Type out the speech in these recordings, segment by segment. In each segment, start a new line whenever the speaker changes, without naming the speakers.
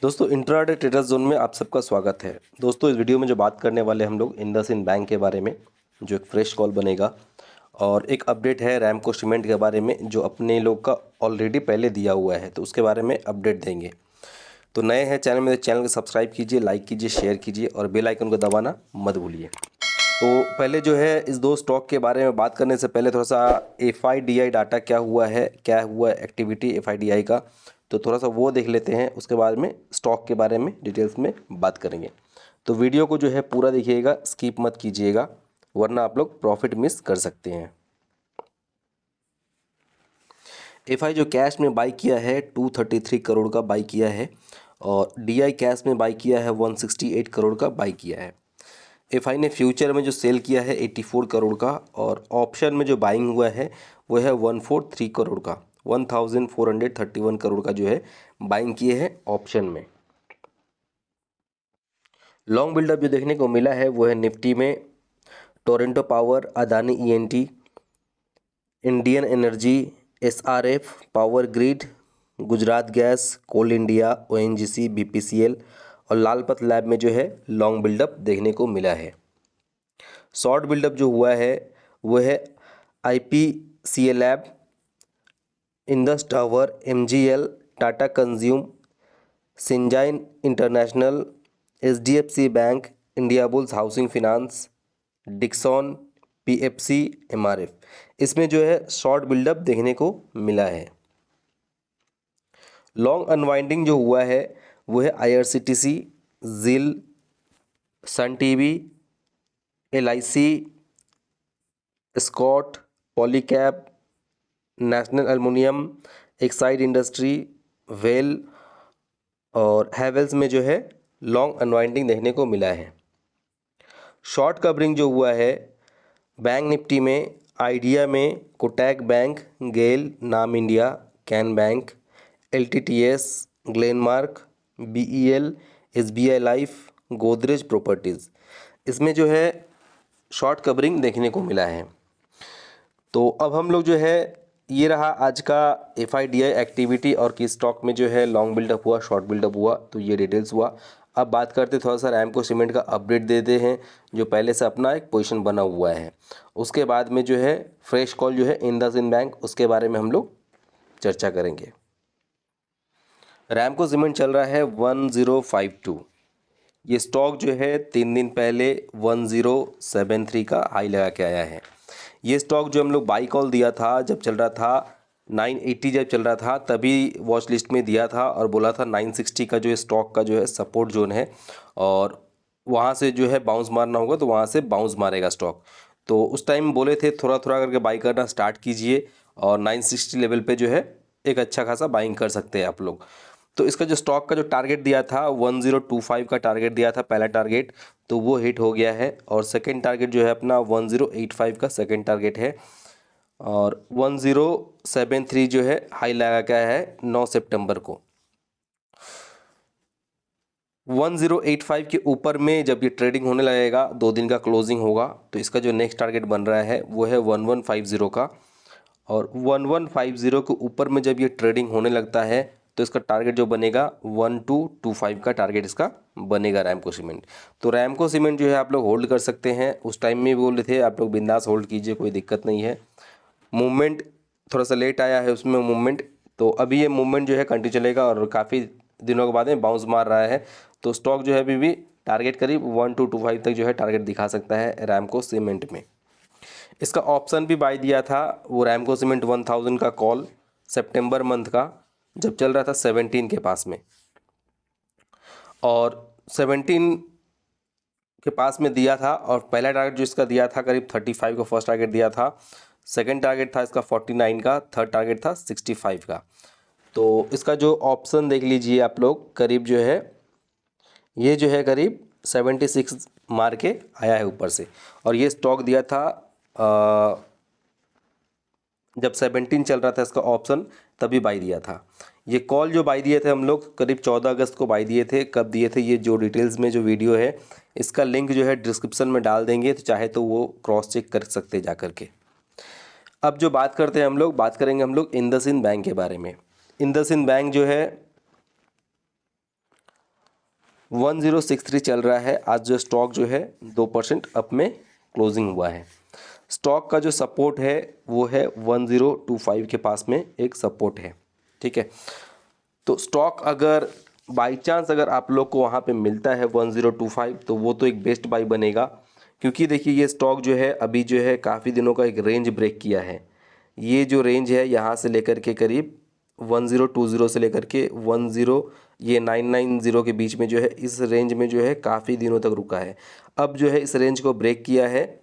दोस्तों intraday traders zone में आप सबका स्वागत है। दोस्तों इस वीडियो में जो बात करने वाले हम लोग इंडसइंड बैंक के बारे में, जो एक फ्रेश कॉल बनेगा, और एक अपडेट है रैमको सीमेंट के बारे में जो अपने लोग का ऑलरेडी पहले दिया हुआ है, तो उसके बारे में अपडेट देंगे। तो नए हैं चैनल में तो चैनल को सब्सक्राइब कीजिए, लाइक कीजिए, शेयर कीजिए और बेल आइकन को दबाना मत भूलिए। तो पहले जो है इस दो स्टॉक के बारे में बात करने से पहले थोड़ा सा FIDI डाटा क्या हुआ है, क्या हुआ एक्टिविटी FIDI का, तो थोड़ा सा वो देख लेते हैं। उसके बाद में स्टॉक के बारे में डिटेल्स में बात करेंगे। तो वीडियो को जो है पूरा देखिएगा, स्किप मत कीजिएगा, वरना आप लोग प्रॉफिट मिस कर सकते हैं। FI जो कैश में बाई किया है 233 करोड़ का बाई किया है, और DI कैश में बाई किया है 168 करोड़ का बाई किया है। FI ने फ्यूचर में जो सेल किया है 84 करोड़ का, और ऑप्शन में जो बाइंग हुआ है वो है 143 करोड़ का, 1431 करोड़ का जो है बाइंग किए हैं ऑप्शन में। लॉन्ग बिल्डअप जो देखने को मिला है वो है निफ्टी में Torrent Power, Adani ENT, Indian Energy, SRF, Power Grid, Gujarat Gas, Coal India, ONGC, BPCL और लालपत लैब में जो है लॉन्ग बिल्डअप देखने को मिला है। शॉर्ट बिल्डअप जो हुआ है वो है IPCL lab, Indus Tower, MGL, Tata Consume, Syngene International, HDFC Bank, Indiabulls Housing Finance, Dixon, PFC, MRF, इसमें जो है शॉर्ट बिल्डअप देखने को मिला है। लॉन्ग अनवाइंडिंग जो हुआ है वो है IRCTC, जिल, सन टीवी, LIC, स्कॉट, Polycab, National Aluminium, Exide Industry, वेल और हैवेल्स में जो है लॉन्ग अनवाइंडिंग देखने को मिला है। शॉर्ट कवरिंग जो हुआ है बैंक निफ्टी में आइडिया में कोटक बैंक, गेल, नाम India, can bank, LTTS, Glenmark, BEL, SBI life, Godrej properties, इसमें जो है शॉर्ट कवरिंग देखने को मिला है। तो अब हम लोग जो है, ये रहा आज का FIDI एक्टिविटी और किस स्टॉक में जो है लॉन्ग बिल्डअप हुआ, शॉर्ट बिल्डअप हुआ, तो ये डिटेल्स हुआ। अब बात करते थोड़ा सा रैमको सीमेंट का अपडेट देते हैं जो पहले से अपना एक पोजीशन बना हुआ है। उसके बाद में जो है फ्रेश कॉल जो है इंडसइंड बैंक, उसके बारे में हम लोग चर्चा करेंगे। रैमको सीमेंट चल रहा है 1052। ये स्टॉक जो है 3 दिन पहले 1073 का हाई लगा के आया है। ये स्टॉक जो हम लोग बाई कॉल दिया था जब चल रहा था 980, जब चल रहा था तभी वॉच लिस्ट में दिया था और बोला था 960 का जो है स्टॉक का जो है सपोर्ट जोन है, और वहाँ से जो है बाउंस मारना होगा, तो वहाँ से बाउंस मारेगा स्टॉक। तो उस टाइम बोले थे थोड़ा थोड़ा करके बाई करना स्टार्ट कीजिए, और 960 लेवल पे जो है एक अच्छा खासा बाइंग कर सकते हैं आप लोग। तो इसका जो स्टॉक का जो टारगेट दिया था 1025 का टारगेट दिया था पहला टारगेट, तो वो हिट हो गया है। और सेकंड टारगेट जो है अपना 1085 का सेकंड टारगेट है, और 1073 जो है हाई लगा गया है 9 सितंबर को। 1085 के ऊपर में जब ये ट्रेडिंग होने लगेगा, 2 दिन का क्लोजिंग होगा, तो इसका जो नेक्स्ट टारगेट बन रहा है वो है 1150 का। और 1150 के ऊपर में जब ये ट्रेडिंग होने लगता है तो इसका टारगेट जो बनेगा 1225 का टारगेट इसका बनेगा रैमको सीमेंट। तो रैमको सीमेंट जो है आप लोग होल्ड कर सकते हैं। उस टाइम में भी बोल रहे थे आप लोग बिंदास होल्ड कीजिए, कोई दिक्कत नहीं है। मूवमेंट थोड़ा सा लेट आया है उसमें मूवमेंट, तो अभी ये मूवमेंट जो है कंटिन्यू चलेगा और काफ़ी दिनों के बाद में बाउंस मार रहा है। तो स्टॉक जो है अभी भी टारगेट करीब 1225 तक जो है टारगेट दिखा सकता है रैमको सीमेंट में। इसका ऑप्शन भी बाय दिया था वो रैमको सीमेंट 1000 का कॉल सितंबर मंथ का, जब चल रहा था 17 के पास में, और 17 के पास में दिया था। और पहला टारगेट जो इसका दिया था करीब 35 का फर्स्ट टारगेट दिया था, सेकंड टारगेट था इसका 49 का, थर्ड टारगेट था 65 का। तो इसका जो ऑप्शन देख लीजिए आप लोग, करीब जो है ये जो है करीब 76 मार के आया है ऊपर से। और ये स्टॉक दिया था जब 17 चल रहा था इसका ऑप्शन, तभी बाई दिया था। ये कॉल जो बाई दिए थे हम लोग करीब 14 अगस्त को बाई दिए थे। कब दिए थे ये जो डिटेल्स में जो वीडियो है इसका लिंक जो है डिस्क्रिप्शन में डाल देंगे, तो चाहे तो वो क्रॉस चेक कर सकते जा करके। अब जो बात करते हैं हम लोग, बात करेंगे हम लोग इंडसइंड बैंक के बारे में। इंडसइंड बैंक जो है 1063 चल रहा है। आज जो स्टॉक जो है 2% अप में क्लोजिंग हुआ है। स्टॉक का जो सपोर्ट है वो है 1025 के पास में एक सपोर्ट है, ठीक है। तो स्टॉक अगर बाई चांस अगर आप लोग को वहाँ पे मिलता है 1025 तो वो तो एक बेस्ट बाई बनेगा, क्योंकि देखिए ये स्टॉक जो है अभी जो है काफ़ी दिनों का एक रेंज ब्रेक किया है। ये जो रेंज है यहाँ से लेकर के करीब 1020 से लेकर के 990 के बीच में जो है, इस रेंज में जो है काफ़ी दिनों तक रुका है। अब जो है इस रेंज को ब्रेक किया है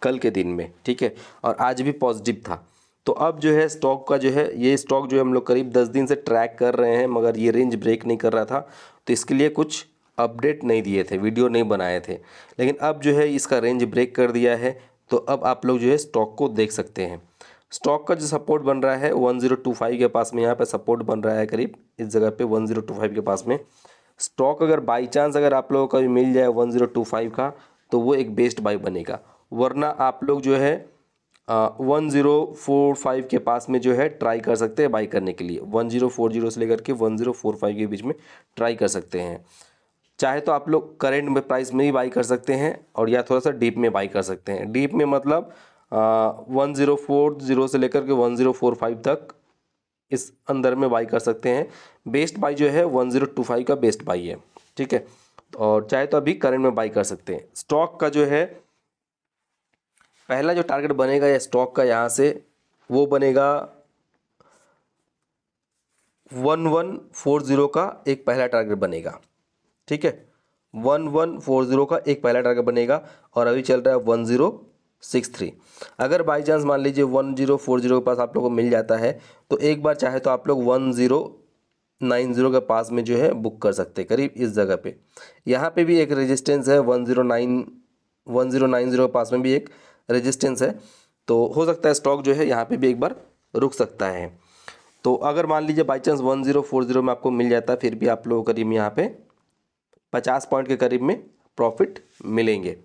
कल के दिन में, ठीक है, और आज भी पॉजिटिव था। तो अब जो है स्टॉक का जो है, ये स्टॉक जो है हम लोग करीब 10 दिन से ट्रैक कर रहे हैं, मगर ये रेंज ब्रेक नहीं कर रहा था, तो इसके लिए कुछ अपडेट नहीं दिए थे, वीडियो नहीं बनाए थे। लेकिन अब जो है इसका रेंज ब्रेक कर दिया है, तो अब आप लोग जो है स्टॉक को देख सकते हैं। स्टॉक का जो सपोर्ट बन रहा है 1025 के पास में, यहाँ पे सपोर्ट बन रहा है करीब इस जगह पे 1025 के पास में। स्टॉक अगर बाई चांस अगर आप लोगों को भी मिल जाए 1025 का तो वो एक बेस्ट बाई बनेगा, वरना आप लोग जो है 1045 के पास में जो है ट्राई कर सकते हैं बाई करने के लिए। 1040 से लेकर के 1045 के बीच में ट्राई कर सकते हैं। चाहे तो आप लोग करेंट में प्राइस में ही बाई कर सकते हैं, और या थोड़ा सा डीप में बाई कर सकते हैं। डीप में मतलब 1040 से लेकर के 1045 तक इस अंदर में बाई कर सकते हैं। बेस्ट बाई जो है 1025 का बेस्ट बाई है, ठीक है। और चाहे तो अभी करंट में बाई कर सकते हैं। स्टॉक का जो है पहला जो टारगेट बनेगा या स्टॉक का यहाँ से वो बनेगा 1140 का एक पहला टारगेट बनेगा, ठीक है। 1140 का एक पहला टारगेट बनेगा, और अभी चल रहा है 1063। अगर बाई चांस मान लीजिए 1040 के पास आप लोगों को मिल जाता है तो एक बार चाहे तो आप लोग 1090 के पास में जो है बुक कर सकते हैं, करीब इस जगह पे। यहाँ पे भी एक रेजिस्टेंस है 1090 के पास में भी एक रेजिस्टेंस है, तो हो सकता है स्टॉक जो है यहाँ पे भी एक बार रुक सकता है। तो अगर मान लीजिए बाई चांस 1040 में आपको मिल जाता है, फिर भी आप लोगों को करीब यहाँ पे 50 पॉइंट के करीब में प्रॉफिट मिलेंगे।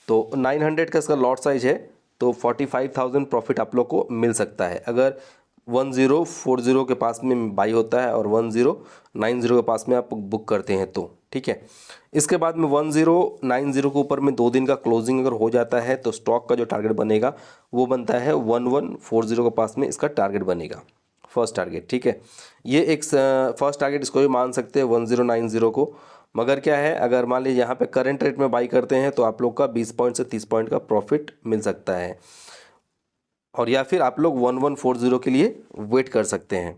तो 900 का इसका लॉट साइज है, तो 45,000 प्रॉफिट आप लोग को मिल सकता है अगर 1040 के पास में बाई होता है और 1090 के पास में आप बुक करते हैं तो, ठीक है। इसके बाद में 1090 के ऊपर में 2 दिन का क्लोजिंग अगर हो जाता है तो स्टॉक का जो टारगेट बनेगा वो बनता है 1140 के पास में इसका टारगेट बनेगा, फर्स्ट टारगेट, ठीक है। ये एक फर्स्ट टारगेट इसको भी मान सकते हैं 1090 को। मगर क्या है, अगर मान लीजिए यहाँ पे करंट रेट में बाई करते हैं तो आप लोग का 20 पॉइंट से 30 पॉइंट का प्रॉफिट मिल सकता है, और या फिर आप लोग 1140 के लिए वेट कर सकते हैं।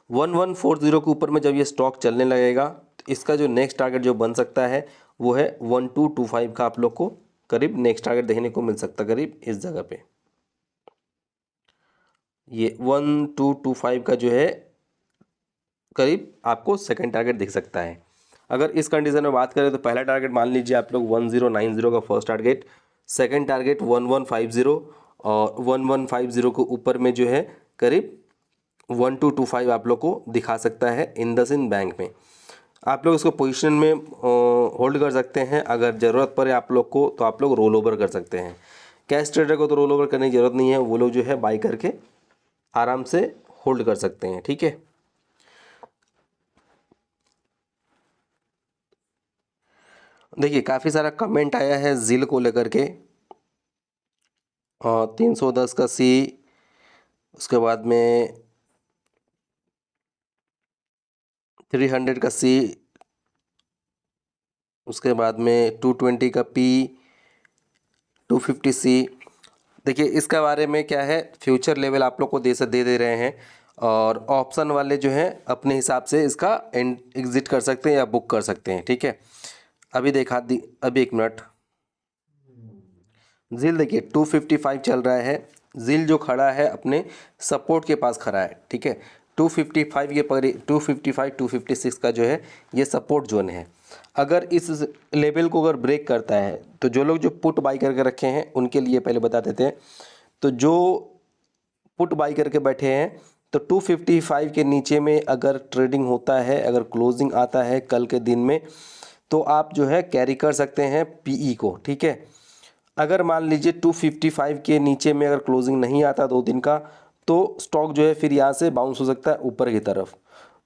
1140 के ऊपर में जब ये स्टॉक चलने लगेगा तो इसका जो नेक्स्ट टारगेट जो बन सकता है वो है 1225 का, आप लोग को करीब नेक्स्ट टारगेट देखने को मिल सकता है करीब इस जगह पे। ये 1225 का जो है करीब आपको सेकंड टारगेट दिख सकता है। अगर इस कंडीशन में बात करें तो पहला टारगेट मान लीजिए आप लोग 1090 का फर्स्ट टारगेट, सेकंड टारगेट 1150, और 1150 के ऊपर में जो है करीब 1225 आप लोग को दिखा सकता है इंडसइंड बैंक में। आप लोग इसको पोजीशन में होल्ड कर सकते हैं। अगर ज़रूरत पड़े आप लोग को तो आप लोग रोल ओवर कर सकते हैं। कैश ट्रेडर को तो रोल ओवर करने की ज़रूरत नहीं है, वो लोग जो है बाई करके आराम से होल्ड कर सकते हैं, ठीक है। देखिए काफ़ी सारा कमेंट आया है जिल को लेकर के, 310 का सी, उसके बाद में 300 का सी, उसके बाद में 220 का पी, 250 सी। देखिए इसका बारे में क्या है, फ्यूचर लेवल आप लोग को दे रहे हैं, और ऑप्शन वाले जो हैं अपने हिसाब से इसका एग्जिट कर सकते हैं या बुक कर सकते हैं, ठीक है। अभी अभी एक मिनट, जिल देखिए 255 चल रहा है। जिल जो खड़ा है अपने सपोर्ट के पास खड़ा है, ठीक है। 255 के पर 255 256 का जो है ये सपोर्ट जोन है। अगर इस लेवल को अगर ब्रेक करता है तो जो लोग जो पुट बाई करके रखे हैं उनके लिए पहले बता देते हैं। तो जो पुट बाई करके बैठे हैं तो 255 के नीचे में अगर ट्रेडिंग होता है, अगर क्लोजिंग आता है कल के दिन में, तो आप जो है कैरी कर सकते हैं पीई को, ठीक है। अगर मान लीजिए 255 के नीचे में अगर क्लोजिंग नहीं आता 2 दिन का, तो स्टॉक जो है फिर यहाँ से बाउंस हो सकता है ऊपर की तरफ।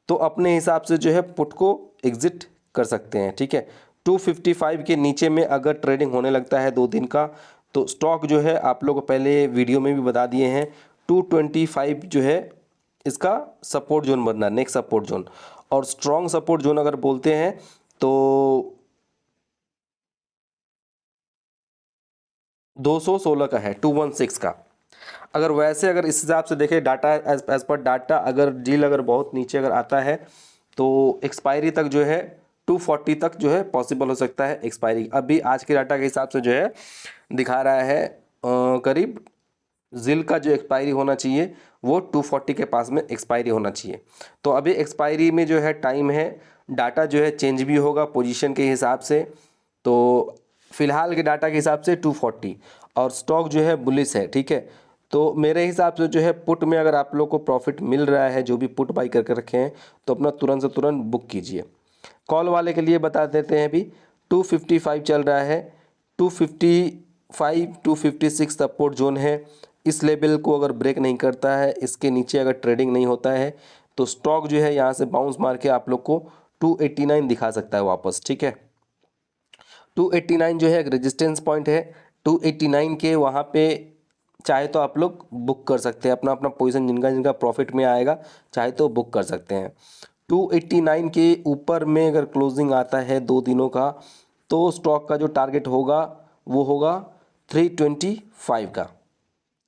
तो अपने हिसाब से जो है पुट को एग्जिट कर सकते हैं। ठीक है, 255 के नीचे में अगर ट्रेडिंग होने लगता है 2 दिन का, तो स्टॉक जो है आप लोग को पहले वीडियो में भी बता दिए हैं, 225 जो है इसका सपोर्ट जोन बनना, नेक्स्ट सपोर्ट जोन। और स्ट्रॉन्ग सपोर्ट जोन अगर बोलते हैं तो 216 का है, 216 का। अगर वैसे अगर इस हिसाब से देखें डाटा, एज पर डाटा, अगर डील अगर बहुत नीचे अगर आता है तो एक्सपायरी तक जो है 240 तक जो है पॉसिबल हो सकता है एक्सपायरी। अभी आज के डाटा के हिसाब से जो है दिखा रहा है करीब जिल का जो एक्सपायरी होना चाहिए वो 240 के पास में एक्सपायरी होना चाहिए। तो अभी एक्सपायरी में जो है टाइम है, डाटा जो है चेंज भी होगा पोजीशन के हिसाब से। तो फिलहाल के डाटा के हिसाब से 240 और स्टॉक जो है बुलिश है। ठीक है, तो मेरे हिसाब से जो है पुट में अगर आप लोग को प्रॉफिट मिल रहा है, जो भी पुट बाई करके रखे हैं, तो अपना तुरंत से तुरंत बुक कीजिए। कॉल वाले के लिए बता देते हैं, अभी 255 चल रहा है, 255 256 सपोर्ट जोन है। इस लेवल को अगर ब्रेक नहीं करता है, इसके नीचे अगर ट्रेडिंग नहीं होता है, तो स्टॉक जो है यहाँ से बाउंस मार के आप लोग को 289 दिखा सकता है वापस। ठीक है, 289 जो है एक रेजिस्टेंस पॉइंट है, 289 के वहाँ पे चाहे तो आप लोग बुक कर सकते हैं, अपना अपना पोजीशन जिनका जिनका प्रॉफिट में आएगा चाहे तो बुक कर सकते हैं। 289 के ऊपर में अगर क्लोजिंग आता है 2 दिनों का, तो स्टॉक का जो टारगेट होगा वो होगा 325 का।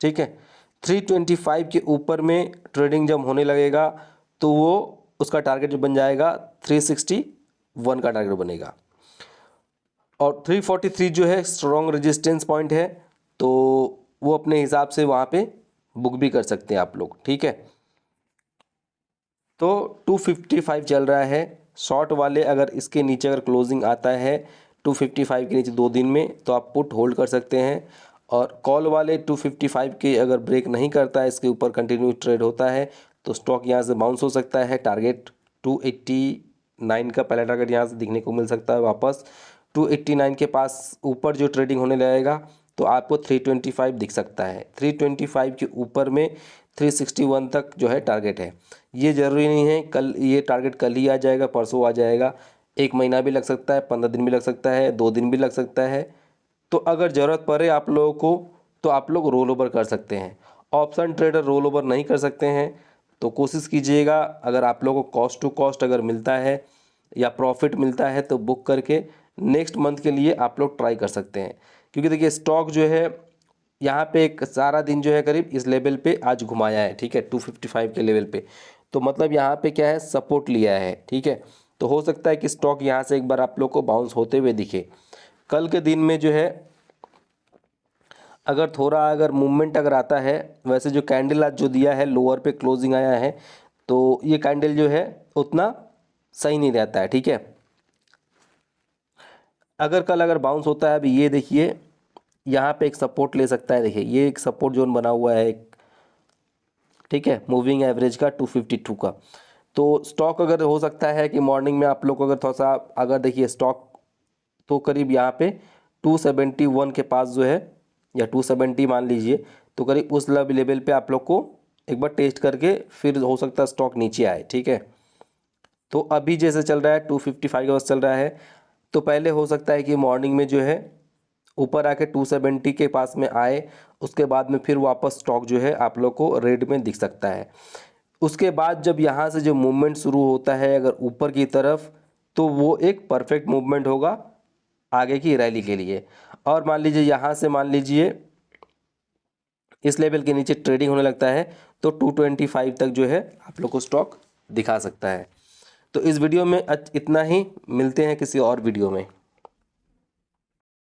ठीक है, 325 के ऊपर में ट्रेडिंग जब होने लगेगा तो वो उसका टारगेट जो बन जाएगा 361 का टारगेट बनेगा। और 343 जो है स्ट्रॉन्ग रेजिस्टेंस पॉइंट है, तो वो अपने हिसाब से वहाँ पे बुक भी कर सकते हैं आप लोग। ठीक है, तो 255 चल रहा है। शॉर्ट वाले अगर इसके नीचे अगर क्लोजिंग आता है 255 के नीचे 2 दिन में, तो आप पुट होल्ड कर सकते हैं। और कॉल वाले 255 के अगर ब्रेक नहीं करता है, इसके ऊपर कंटिन्यू ट्रेड होता है, तो स्टॉक यहाँ से बाउंस हो सकता है। टारगेट 289 का पहला टारगेट यहाँ से दिखने को मिल सकता है वापस। 289 के पास ऊपर जो ट्रेडिंग होने लगेगा तो आपको 325 दिख सकता है। 325 के ऊपर में 361 तक जो है टारगेट है। ये ज़रूरी नहीं है कल ये टारगेट कल ही आ जाएगा, परसों आ जाएगा, 1 महीना भी लग सकता है, 15 दिन भी लग सकता है, 2 दिन भी लग सकता है। तो अगर ज़रूरत पड़े आप लोगों को तो आप लोग रोल ओवर कर सकते हैं। ऑप्शन ट्रेडर रोल ओवर नहीं कर सकते हैं, तो कोशिश कीजिएगा अगर आप लोगों को कॉस्ट टू कॉस्ट अगर मिलता है या प्रॉफिट मिलता है तो बुक करके नेक्स्ट मंथ के लिए आप लोग ट्राई कर सकते हैं। क्योंकि देखिए स्टॉक जो है यहाँ पे एक सारा दिन जो है करीब इस लेवल पे आज घुमाया है। ठीक है, 255 के लेवल पे, तो मतलब यहाँ पे क्या है सपोर्ट लिया है। ठीक है, तो हो सकता है कि स्टॉक यहाँ से एक बार आप लोग को बाउंस होते हुए दिखे। कल के दिन में जो है अगर थोड़ा अगर मूवमेंट अगर आता है, वैसे जो कैंडल आज जो दिया है लोअर पे क्लोजिंग आया है, तो ये कैंडल जो है उतना सही नहीं रहता है। ठीक है, अगर कल अगर बाउंस होता है, अभी ये देखिए यहाँ पे एक सपोर्ट ले सकता है। देखिए ये एक सपोर्ट जोन बना हुआ है एक, ठीक है, मूविंग एवरेज का 252 का। तो स्टॉक अगर हो सकता है कि मॉर्निंग में आप लोग को अगर थोड़ा सा अगर देखिए स्टॉक तो करीब यहाँ पे 271 के पास जो है, या 270 मान लीजिए, तो करीब उस लेवल पे आप लोग को एक बार टेस्ट करके फिर हो सकता है स्टॉक नीचे आए। ठीक है, तो अभी जैसे चल रहा है 255 के पास चल रहा है, तो पहले हो सकता है कि मॉर्निंग में जो है ऊपर आके 270 के पास में आए, उसके बाद में फिर वापस स्टॉक जो है आप लोग को रेड में दिख सकता है। उसके बाद जब यहाँ से जो मूवमेंट शुरू होता है अगर ऊपर की तरफ, तो वो एक परफेक्ट मूवमेंट होगा आगे की रैली के लिए। और मान लीजिए यहाँ से मान लीजिए इस लेवल के नीचे ट्रेडिंग होने लगता है, तो 225 तक जो है आप लोग को स्टॉक दिखा सकता है। तो इस वीडियो में इतना ही, मिलते हैं किसी और वीडियो में।